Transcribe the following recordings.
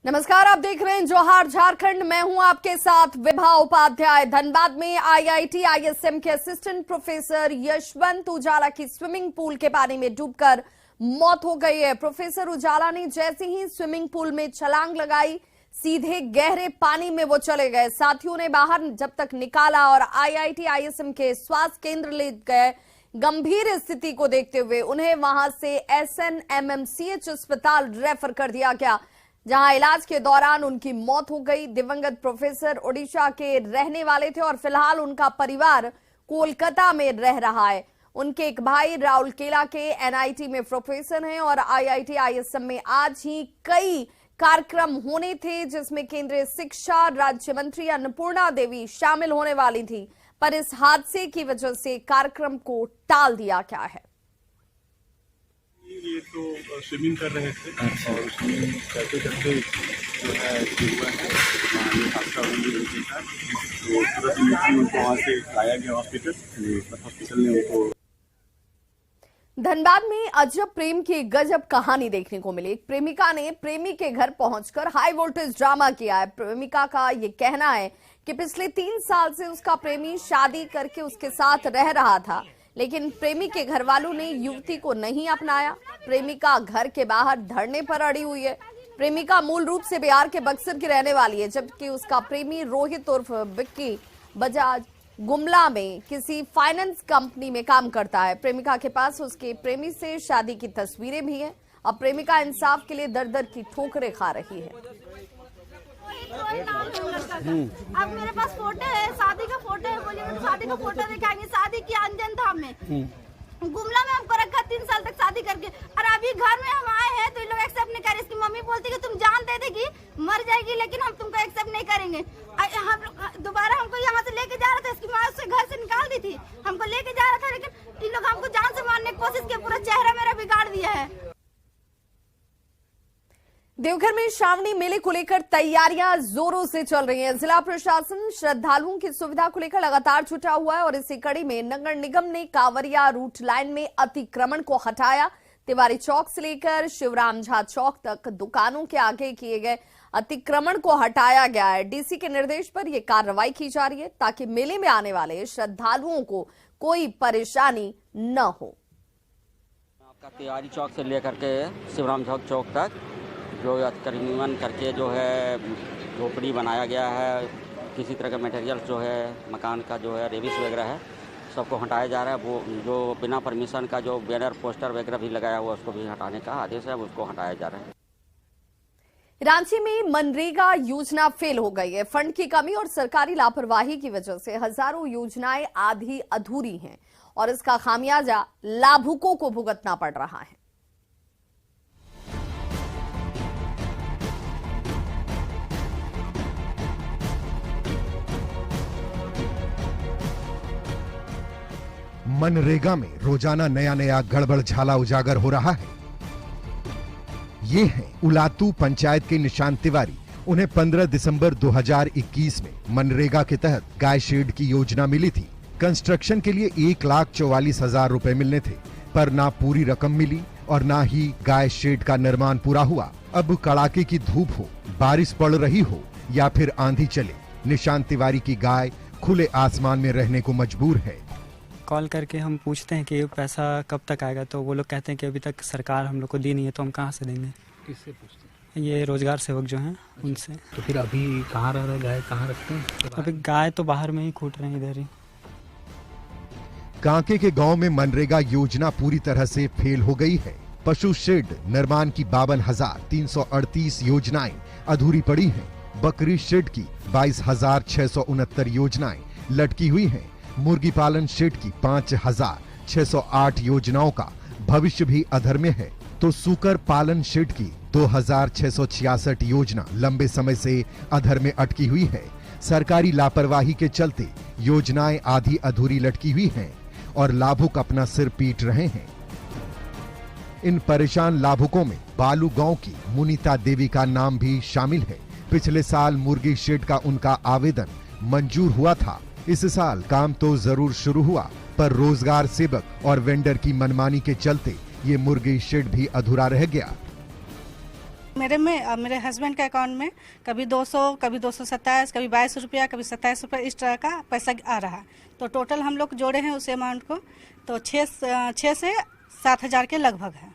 नमस्कार, आप देख रहे हैं जोहार झारखंड। मैं हूं आपके साथ विभा उपाध्याय। धनबाद में आईआईटी आईएसएम के असिस्टेंट प्रोफेसर यशवंत उजाला की स्विमिंग पूल के पानी में डूबकर मौत हो गई है। प्रोफेसर उजाला ने जैसे ही स्विमिंग पूल में छलांग लगाई, सीधे गहरे पानी में वो चले गए। साथियों ने बाहर जब तक निकाला और आईआईटी आईएसएम के स्वास्थ्य केंद्र ले गए। गंभीर स्थिति को देखते हुए उन्हें वहां से एसएनएमएमसीएच अस्पताल रेफर कर दिया गया, जहां इलाज के दौरान उनकी मौत हो गई। दिवंगत प्रोफेसर ओडिशा के रहने वाले थे और फिलहाल उनका परिवार कोलकाता में रह रहा है। उनके एक भाई राउरकेला के एनआईटी में प्रोफेसर हैं और आईआईटी आईएसएम में आज ही कई कार्यक्रम होने थे, जिसमें केंद्रीय शिक्षा राज्य मंत्री अन्नपूर्णा देवी शामिल होने वाली थी, पर इस हादसे की वजह से कार्यक्रम को टाल दिया गया है। ये तो स्विमिंग कर रहे थे और स्विमिंग करते करते जो है हुआ है हादसा हुई उनके साथ। तो तुरंत इमीडिएटली उनको वहाँ से लाया गया हॉस्पिटल ने उनको। धनबाद में अजब प्रेम की गजब कहानी देखने को मिली। एक प्रेमिका ने प्रेमी के घर पहुंचकर हाई वोल्टेज ड्रामा किया है। प्रेमिका का ये कहना है कि पिछले 3 साल से उसका प्रेमी शादी करके उसके साथ रह रहा था, लेकिन प्रेमी के घर वालों ने युवती को नहीं अपनाया। प्रेमिका घर के बाहर धरने पर अड़ी हुई है। प्रेमिका मूल रूप से बिहार के बक्सर की रहने वाली है, जबकि उसका प्रेमी रोहित उर्फ विक्की बजाज गुमला में किसी फाइनेंस कंपनी में काम करता है। प्रेमिका के पास उसके प्रेमी से शादी की तस्वीरें भी हैं। अब प्रेमिका इंसाफ के लिए दर दर की ठोकरें खा रही है। अब मेरे पास फोटो है, शादी का फोटो है। बोलिए तो शादी का फोटो दिखाएंगे। शादी की अंजन था हमें गुमला में हमको रखा 3 साल तक शादी करके, और अभी घर में हम आए हैं तो ये लोग एक्सेप्ट नहीं कर रहे। इसकी मम्मी बोलती कि तुम जान दे देगी मर जाएगी, लेकिन हम तुमको एक्सेप्ट नहीं करेंगे। हम दोबारा हमको यहाँ से लेके जा रहा था, इसकी माँ उससे घर से निकाल दी थी, हमको लेके जा रहा था, लेकिन इन लोग हमको जान से मारने की कोशिश की। पूरा चेहरा मेरा बिगाड़ दिया है। देवघर में श्रावणी मेले को लेकर तैयारियां जोरों से चल रही हैं। जिला प्रशासन श्रद्धालुओं की सुविधा को लेकर लगातार जुटा हुआ है और इसी कड़ी में नगर निगम ने कांवरिया रूट लाइन में अतिक्रमण को हटाया। तिवारी चौक से लेकर शिवराम झा चौक तक दुकानों के आगे किए गए अतिक्रमण को हटाया गया है। डीसी के निर्देश पर यह कार्रवाई की जा रही है ताकि मेले में आने वाले श्रद्धालुओं को कोई परेशानी न हो। आपका तिवारी चौक से लेकर के शिवराम झा चौक तक जो अतिक्रमण करके जो है झोपड़ी बनाया गया है, किसी तरह का मटेरियल जो है मकान का जो है रेविस वगैरह है, सबको हटाया जा रहा है। वो जो बिना परमिशन का जो बैनर पोस्टर वगैरह भी लगाया हुआ उसको भी हटाने का आदेश है, उसको हटाया जा रहा है। रांची में मनरेगा योजना फेल हो गई है। फंड की कमी और सरकारी लापरवाही की वजह से हजारों योजनाएं आधी अधूरी हैं और इसका खामियाजा लाभुकों को भुगतना पड़ रहा है। मनरेगा में रोजाना नया नया गड़बड़ झाला उजागर हो रहा है। ये हैं उलातू पंचायत के निशांत तिवारी। उन्हें 15 दिसंबर 2021 में मनरेगा के तहत गाय शेड की योजना मिली थी। कंस्ट्रक्शन के लिए 1,44,000 रुपए मिलने थे, पर ना पूरी रकम मिली और ना ही गाय शेड का निर्माण पूरा हुआ। अब कड़ाके की धूप हो, बारिश पड़ रही हो या फिर आंधी चले, निशांत तिवारी की गाय खुले आसमान में रहने को मजबूर है। कॉल करके हम पूछते हैं कि पैसा कब तक आएगा, तो वो लोग कहते हैं कि अभी तक सरकार हम लोग को दी नहीं है, तो हम कहाँ से देंगे। किससे पूछते हैं? ये रोजगार सेवक जो हैं उनसे। तो फिर अभी कहाँ रह रहे, गाय कहाँ रखते हैं? अभी गाय तो बाहर में ही कूट रहे हैं इधर ही। कांके के गांव में मनरेगा योजना पूरी तरह से फेल हो गई है। पशु शेड निर्माण की 52,338 योजनाएं अधूरी पड़ी हैं। बकरी शेड की 22,669 योजनाएं लटकी हुई हैं। मुर्गी पालन शेड की 5,608 योजनाओं का भविष्य भी अधर में है, तो सूकर पालन शेड की 2,666 योजना लंबे समय से अधर में अटकी हुई है। सरकारी लापरवाही के चलते योजनाएं आधी अधूरी लटकी हुई हैं और लाभुक अपना सिर पीट रहे हैं। इन परेशान लाभुकों में बालू गांव की मुनीता देवी का नाम भी शामिल है। पिछले साल मुर्गी शेड का उनका आवेदन मंजूर हुआ था। इस साल काम तो जरूर शुरू हुआ, पर रोजगार सेवक और वेंडर की मनमानी के चलते ये मुर्गी शेड भी अधूरा रह गया। मेरे हस्बैंड के अकाउंट में कभी 200, कभी 227, कभी 22 रुपया, कभी 27 रुपया इस तरह का पैसा आ रहा है। तो टोटल हम लोग जोड़े हैं उस अमाउंट को, तो 6 से 7 हज़ार के लगभग है।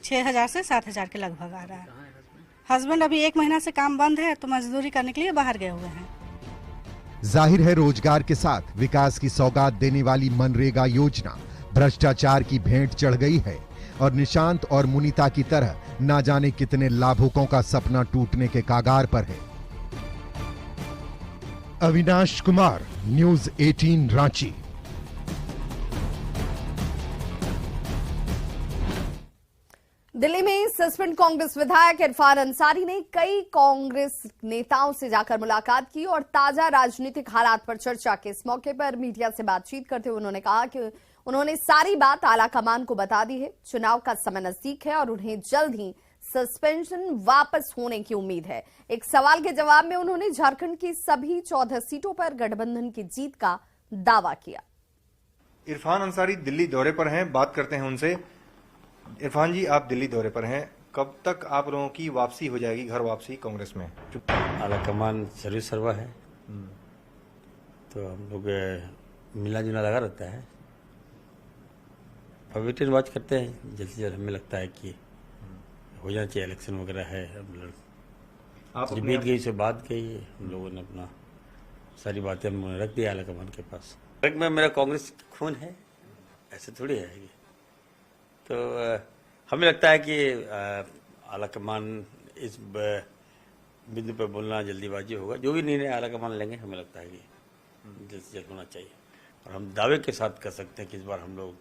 6,000 से 7 हज़ार के लगभग आ रहा है। हस्बैंड अभी 1 महीना से काम बंद है, तो मजदूरी करने के लिए बाहर गए हुए हैं। जाहिर है रोजगार के साथ विकास की सौगात देने वाली मनरेगा योजना भ्रष्टाचार की भेंट चढ़ गई है और निशांत और मुनीता की तरह ना जाने कितने लाभुकों का सपना टूटने के कागार पर है। अविनाश कुमार, न्यूज़ 18 रांची। दिल्ली में सस्पेंड कांग्रेस विधायक इरफान अंसारी ने कई कांग्रेस नेताओं से जाकर मुलाकात की और ताजा राजनीतिक हालात पर चर्चा की। इस मौके पर मीडिया से बातचीत करते हुए उन्होंने कहा कि उन्होंने सारी बात आला कमान को बता दी है। चुनाव का समय नजदीक है और उन्हें जल्द ही सस्पेंशन वापस होने की उम्मीद है। एक सवाल के जवाब में उन्होंने झारखंड की सभी 14 सीटों पर गठबंधन की जीत का दावा किया। इरफान अंसारी दिल्ली दौरे पर हैं, बात करते हैं उनसे। इरफान जी, आप दिल्ली दौरे पर हैं, कब तक आप लोगों की वापसी हो जाएगी, घर वापसी कांग्रेस में? आला कमान सर्विस सर्वा है, तो हम लोग मिला जुला लगा रहता है। वेट एंड वॉच करते हैं, जल्द से जल्द हमें लगता है कि हो जाना चाहिए। इलेक्शन वगैरह है, अब बीत गई से बात गई है, हम लोगों ने अपना सारी बातें हम रख दिया आला कमान के पास। में मेरा कांग्रेस खून है, ऐसे थोड़ी है। तो हमें लगता है कि आला कमान इस बिंदु पर बोलना जल्दीबाजी होगा। जो भी निर्णय आला कमान लेंगे, हमें लगता है कि जल्द से जल्द होना चाहिए। और हम दावे के साथ कर सकते हैं कि इस बार हम लोग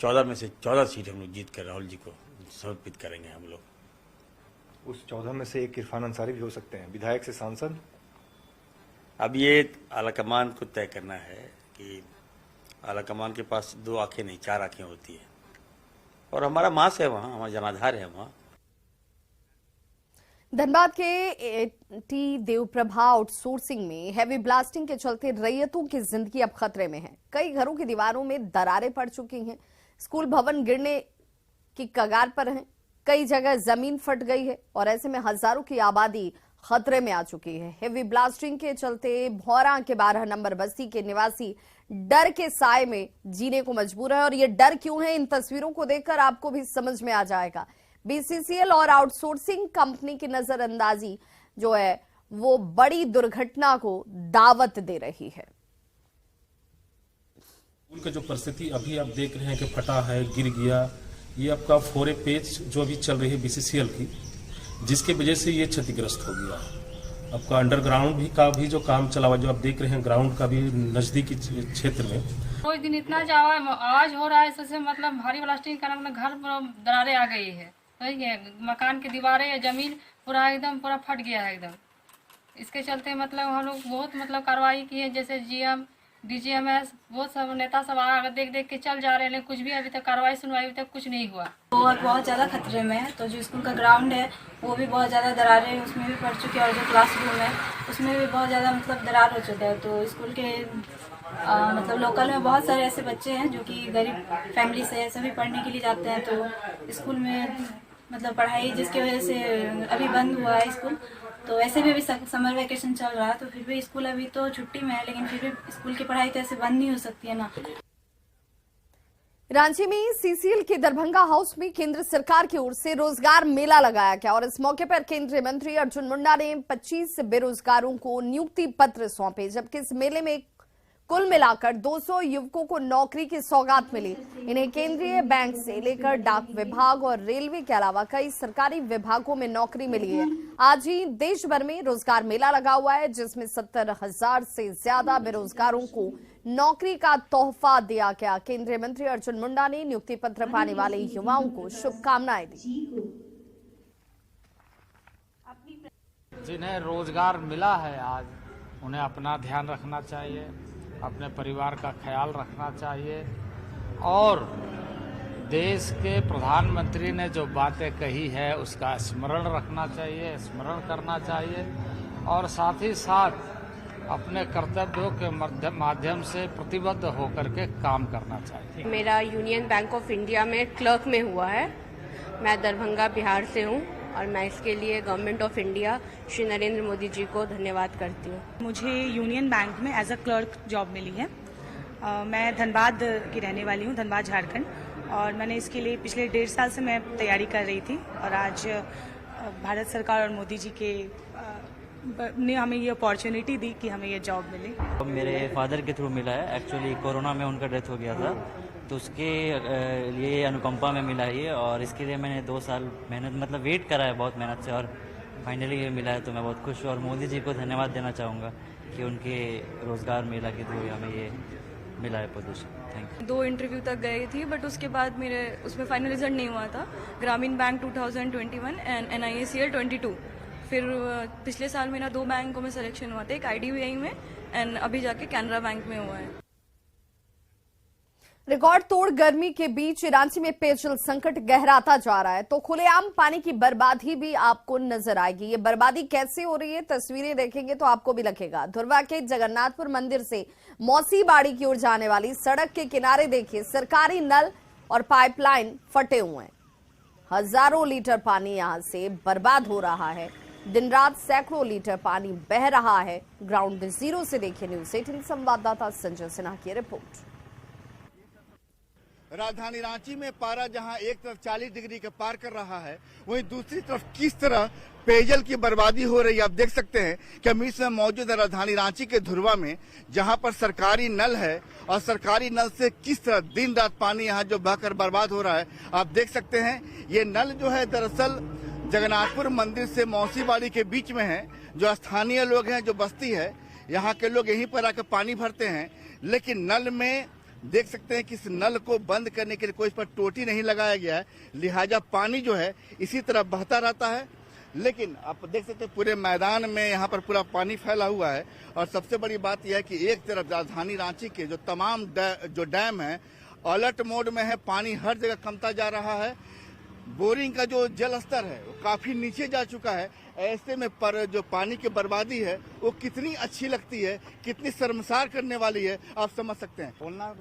14 में से 14 सीट हम लोग जीत कर राहुल जी को समर्पित करेंगे। हम लोग उस 14 में से एक इरफान अंसारी भी हो सकते हैं, विधायक से सांसद। अब ये आला कमान को तय करना है कि आला कमान के पास 2 आंखें नहीं 4 आंखें होती है, और हमारा मास है वहाँ, हमारा जनाधार है वहाँ। धनबाद के टी देवप्रभा आउटसोर्सिंग में हैवी ब्लास्टिंग के चलते रैयतों की जिंदगी अब खतरे में है। कई घरों की दीवारों में दरारें पड़ चुकी हैं, स्कूल भवन गिरने की कगार पर हैं, कई जगह जमीन फट गई है और ऐसे में हजारों की आबादी खतरे में आ चुकी है। हेवी ब्लास्टिंग के चलते भौरा के 12 नंबर बस्ती के निवासी डर के साए में जीने को मजबूर है और ये डर क्यों है, इन तस्वीरों को देखकर आपको भी समझ में आ जाएगा। बीसीसीएल और आउटसोर्सिंग कंपनी की नजरअंदाजी जो है वो बड़ी दुर्घटना को दावत दे रही है। उनका जो परिस्थिति अभी आप देख रहे हैं कि फटा है, गिर गया, ये आपका 4A पेज जो अभी चल रही है बीसीसीएल की, जिसके वजह से ये क्षतिग्रस्त हो गया। आपका अंडरग्राउंड भी का भी जो काम चला हुआ, जो आप देख रहे हैं ग्राउंड का भी नजदीकी क्षेत्र में रोज दिन इतना आवाज हो रहा है, इससे मतलब भारी ब्लास्टिंग का मतलब घर दरारें आ गई है, सही है, मकान की दीवारें, जमीन पूरा एकदम पूरा फट गया है एकदम। इसके चलते मतलब हम लोग बहुत मतलब कार्रवाई की है, जैसे जीएम डीजीएमएस वो सब नेता सब देख देख के चल जा रहे हैं, लेकिन कुछ भी अभी तक कार्रवाई सुनवाई अभी तक कुछ नहीं हुआ। बहुत ज़्यादा खतरे में है। तो जो स्कूल का ग्राउंड है वो भी बहुत ज़्यादा दरारें उसमें भी पड़ चुकी है, और जो क्लासरूम है उसमें भी बहुत ज़्यादा मतलब दरार हो चुका है। तो स्कूल के मतलब लोकल में बहुत सारे ऐसे बच्चे हैं जो कि गरीब फैमिली से सभी पढ़ने के लिए जाते हैं, तो स्कूल में मतलब पढ़ाई जिसकी वजह से अभी बंद हुआ है स्कूल। तो ऐसे भी अभी समर वैकेशन चल रहा है, तो फिर भी स्कूल अभी तो छुट्टी में है, लेकिन फिर भी स्कूल की पढ़ाई तो ऐसे बंद नहीं हो सकती है ना। रांची में सीसीएल के दरभंगा हाउस में केंद्र सरकार की ओर से रोजगार मेला लगाया गया और इस मौके पर केंद्रीय मंत्री अर्जुन मुंडा ने 25 बेरोजगारों को नियुक्ति पत्र सौंपे, जबकि इस मेले में कुल मिलाकर 200 युवकों को नौकरी की सौगात मिली। इन्हें केंद्रीय बैंक से लेकर डाक विभाग और रेलवे के अलावा कई सरकारी विभागों में नौकरी मिली है। आज ही देश भर में रोजगार मेला लगा हुआ है, जिसमें 70,000 से ज्यादा बेरोजगारों को नौकरी का तोहफा दिया गया। केंद्रीय मंत्री अर्जुन मुंडा ने नियुक्ति पत्र पाने वाले युवाओं को शुभकामनाएं दी। जिन्हें रोजगार मिला है आज, उन्हें अपना ध्यान रखना चाहिए, अपने परिवार का ख्याल रखना चाहिए, और देश के प्रधानमंत्री ने जो बातें कही है उसका स्मरण रखना चाहिए, स्मरण करना चाहिए, और साथ ही साथ अपने कर्तव्यों के माध्यम से प्रतिबद्ध होकर के काम करना चाहिए। मेरा यूनियन बैंक ऑफ इंडिया में क्लर्क में हुआ है। मैं दरभंगा बिहार से हूँ और मैं इसके लिए government of India Shri Narendra Modi ji को धन्यवाद करती हूँ। मुझे यूनियन बैंक में एज अ क्लर्क जॉब मिली है। मैं धनबाद की रहने वाली हूँ, धनबाद झारखंड, और मैंने इसके लिए पिछले 1.5 साल से मैं तैयारी कर रही थी और आज भारत सरकार और मोदी जी के ने हमें ये अपॉर्चुनिटी दी कि हमें ये जॉब मिले। मेरे फादर के थ्रू मिला है। एक्चुअली कोरोना में उनका डेथ हो गया था, तो उसके लिए अनुकंपा में मिला है ये, और इसके लिए मैंने 2 साल मेहनत मतलब वेट करा है बहुत मेहनत से, और फाइनली ये मिला है तो मैं बहुत खुश हूँ और मोदी जी को धन्यवाद देना चाहूँगा कि उनके रोजगार मेला के थ्रू हमें ये मिला है पोजीशन। Thank you. 2 इंटरव्यू तक गई थी बट उसके बाद मेरे उसमें फाइनल रिजल्ट नहीं हुआ था। ग्रामीण बैंक 2021 एंड NIACL 22। फिर पिछले साल मेरा 2 बैंकों में सिलेक्शन हुआ था, एक IDBI में एंड अभी जाके कैनरा बैंक में हुआ है। रिकॉर्ड तोड़ गर्मी के बीच रांची में पेयजल संकट गहराता जा रहा है, तो खुलेआम पानी की बर्बादी भी आपको नजर आएगी। ये बर्बादी कैसे हो रही है, तस्वीरें देखेंगे तो आपको भी लगेगा। धुर्वा के जगन्नाथपुर मंदिर से मौसी बाड़ी की ओर जाने वाली सड़क के किनारे देखिए, सरकारी नल और पाइपलाइन फटे हुए हैं। हजारों लीटर पानी यहां से बर्बाद हो रहा है। दिन रात सैकड़ों लीटर पानी बह रहा है। ग्राउंड जीरो से देखिए न्यूज़ 18 संवाददाता संजय सिन्हा की रिपोर्ट। राजधानी रांची में पारा जहां एक तरफ 40 डिग्री के पार कर रहा है, वहीं दूसरी तरफ किस तरह पेयजल की बर्बादी हो रही है आप देख सकते हैं कि हम इस समय मौजूद है राजधानी रांची के धुर्वा में, जहां पर सरकारी नल है और सरकारी नल से किस तरह दिन रात पानी यहां जो बहकर बर्बाद हो रहा है आप देख सकते हैं। ये नल जो है दरअसल जगन्नाथपुर मंदिर से मौसी बाड़ी के बीच में है। जो स्थानीय लोग हैं, जो बस्ती है, यहाँ के लोग यहीं पर आकर पानी भरते हैं, लेकिन नल में देख सकते हैं कि इस नल को बंद करने के लिए कोई इस पर टोटी नहीं लगाया गया है, लिहाजा पानी जो है इसी तरह बहता रहता है। लेकिन आप देख सकते हैं पूरे मैदान में यहाँ पर पूरा पानी फैला हुआ है। और सबसे बड़ी बात यह है कि एक तरफ राजधानी रांची के जो तमाम जो डैम है अलर्ट मोड में है, पानी हर जगह कमता जा रहा है। बोरिंग का जो जल स्तर है वो काफी नीचे जा चुका है। ऐसे में पर जो पानी की बर्बादी है वो कितनी अच्छी लगती है, कितनी शर्मसार करने वाली है, आप समझ सकते हैं। बोलना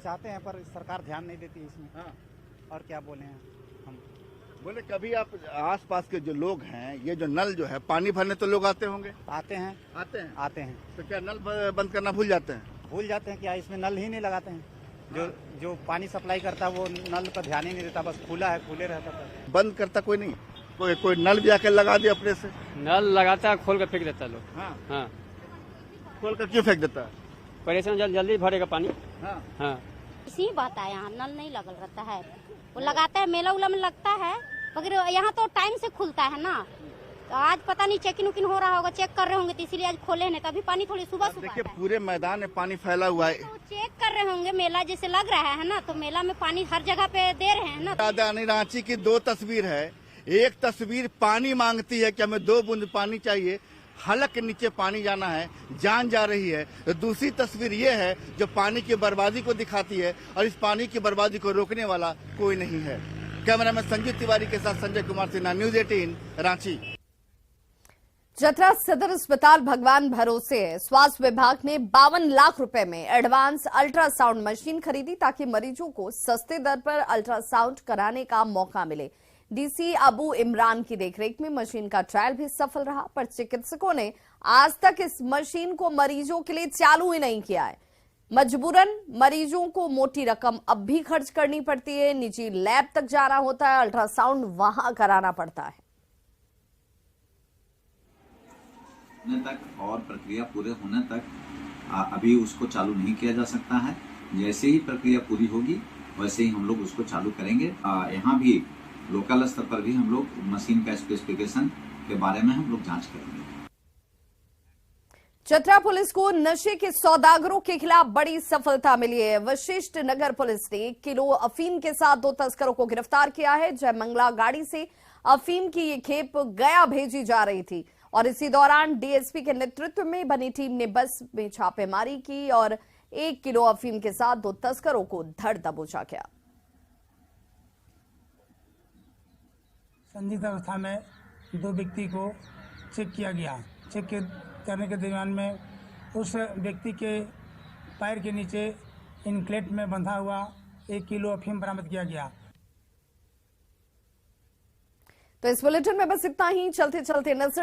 चाहते हैं पर सरकार ध्यान नहीं देती इसमें। हाँ। और क्या बोले हैं हम। बोले कभी आप आसपास के जो लोग हैं, ये जो नल जो है पानी भरने तो लोग आते होंगे? आते हैं। आते हैं। तो क्या नल बंद करना भूल जाते हैं? भूल जाते हैं, क्या इसमें नल ही नहीं लगाते हैं। जो पानी सप्लाई करता है वो नल पर ध्यान ही नहीं देता, बस खुला है, खुले रहता है। बंद करता कोई नहीं, कोई नल भी आकर लगा दिया अपने से? नल लगाता है, खोल कर फेंक देता है लोग। हाँ। हाँ। खोल कर क्यों फेंक देता है? परेशान जल्दी भरेगा पानी। हाँ। हाँ। इसी बात है, यहाँ नल नहीं लगल रहता है, वो लगाता है मेला उला में लगता है, मगर यहाँ तो टाइम से खुलता है ना। तो आज पता नहीं चेकिंग उकिन हो रहा होगा, चेक कर रहे होंगे तो इसीलिए आज खोले नहीं, तभी पानी थोड़ी सुबह देखिए पूरे मैदान में पानी फैला हुआ है। तो चेक कर रहे होंगे, मेला जैसे लग रहा है ना, तो मेला में पानी हर जगह पे दे रहे हैं ना। राजधानी रांची की 2 तस्वीर है। एक तस्वीर पानी मांगती है कि हमें 2 बूंद पानी चाहिए, हलक के नीचे पानी जाना है, जान जा रही है। तो दूसरी तस्वीर ये है जो पानी की बर्बादी को दिखाती है, और इस पानी की बर्बादी को रोकने वाला कोई नहीं है। कैमरामैन संजीव तिवारी के साथ संजय कुमार सिन्हा, न्यूज़ 18 रांची। चतरा सदर अस्पताल भगवान भरोसे है। स्वास्थ्य विभाग ने 52 लाख रुपए में एडवांस अल्ट्रासाउंड मशीन खरीदी ताकि मरीजों को सस्ते दर पर अल्ट्रासाउंड कराने का मौका मिले। डीसी अबू इमरान की देखरेख में मशीन का ट्रायल भी सफल रहा, पर चिकित्सकों ने आज तक इस मशीन को मरीजों के लिए चालू ही नहीं किया है। मजबूरन मरीजों को मोटी रकम अब भी खर्च करनी पड़ती है, निजी लैब तक जाना होता है, अल्ट्रासाउंड वहां कराना पड़ता है। तक और प्रक्रिया पूरे होने तक अभी उसको चालू नहीं किया जा सकता है। जैसे ही प्रक्रिया पूरी होगी वैसे ही हम लोग उसको चालू करेंगे। यहाँ भी लोकल स्तर पर भी हम लोग मशीन का स्पेसिफिकेशन के बारे में हम लोग जांच करेंगे। चतरा पुलिस को नशे के सौदागरों के खिलाफ बड़ी सफलता मिली है। वशिष्ठ नगर पुलिस ने 1 किलो अफीम के साथ 2 तस्करों को गिरफ्तार किया है। जयमंगला गाड़ी से अफीम की ये खेप गया भेजी जा रही थी और इसी दौरान डीएसपी के नेतृत्व में बनी टीम ने बस में छापेमारी की और 1 किलो अफीम के साथ 2 तस्करों को धर दबोचा गया। संदिग्ध अवस्था में 2 व्यक्ति को चेक किया गया। चेक करने के दरमियान में उस व्यक्ति के पैर के नीचे इनक्लेट में बंधा हुआ 1 किलो अफीम बरामद किया गया। तो इस बुलेटिन में बस इतना ही। चलते चलते नजर